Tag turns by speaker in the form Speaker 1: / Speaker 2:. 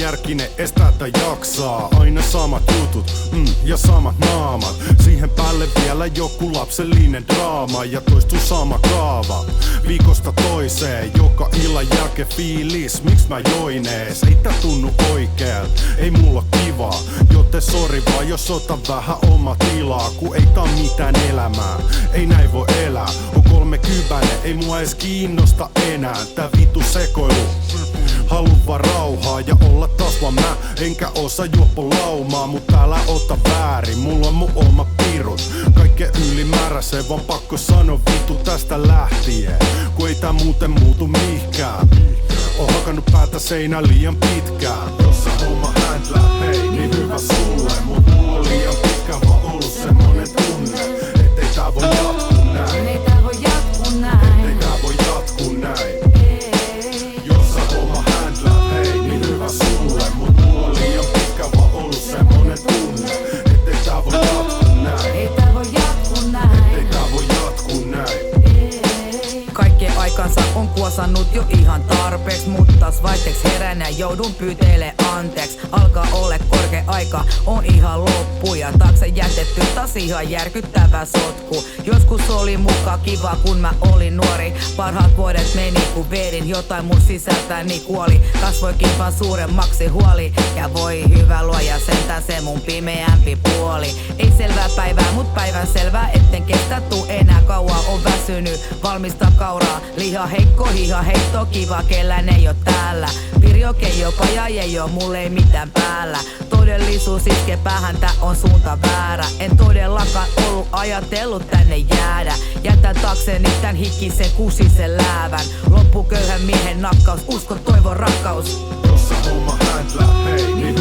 Speaker 1: järkinen estää tai jaksaa. Aina samat jutut, ja samat naamat. Siihen päälle vielä joku lapsellinen draama. Ja toistuu sama kaava viikosta toiseen. Joka illan jälkeen fiilis, miksi mä join ees? Ei tää tunnu oikeelta, ei mulla kivaa. Joten sori vaan jos otan vähän oma tilaa. Kun ei tää mitään elämää, ei näin voi elää. On 30, ei mua ees kiinnosta enää tää vittu sekoilu. Haluan vaan rauhaa ja olla taas vaan mä. Enkä osaa juoppo laumaa, mut älä ota väärin. Mulla on mun oma pirut, kaikkeen ylimääräiseen. Vaan pakko sanoa vittu tästä lähtien, kun ei tää muuten muutu mihkään. Oon hakannut päätä seinään liian pitkään. Jos sä homma händlää, hei, niin hyvä sulle. Mut mulla on liian pitkään vaan ollut semmonen tunne, ettei tää voi jatkuu näin.
Speaker 2: Ei tää voi jatkuu näin.
Speaker 1: Ettei tää voi jatkuu näin. Jos sä homma händlää, hei, niin hyvä sulle. Mut mulla on liian pitkään vaan ollut semmonen tunne, ettei tää voi jatkuu näin.
Speaker 2: Ei tää voi jatkuu näin.
Speaker 1: Ettei tää voi jatkuu näin.
Speaker 2: Kaikkeen aikansa on kuosannut jo ihan tarpeeks, mut taas vaihteeks herään ja joudun pyytelee anteeks. Alkaa ole korkea aika, on ihan loppu ja taakse jätetty taas ihan järkyttävä sotku. Joskus oli muka kiva kun mä olin nuori, parhaat vuodet meni kun vedin jotain mun sisältäni kuoli. Kasvoikin vaan suuremmaksi huoli ja voi hyvä luoja sentään se mun pimeämpi puoli. Ei selvää päivää mut päivän selvää etten kestä tuu enää kauaa on väsynyt. Valmista kauraa, liha heikko, hiha heitto, kiva kellään ei oo täällä. Pirjo, keijo, paja, jejo, mulle ei mitään päällä. Todellisuus iske päähän, tää on suunta väärä. En todellakaan ollut ajatellut tänne jäädä. Jätän taakseni tän hikisen kusisen läävän. Loppu köyhän miehen nakkaus, usko, toivo, rakkaus.
Speaker 1: Jos sä homma händlää, hei, niin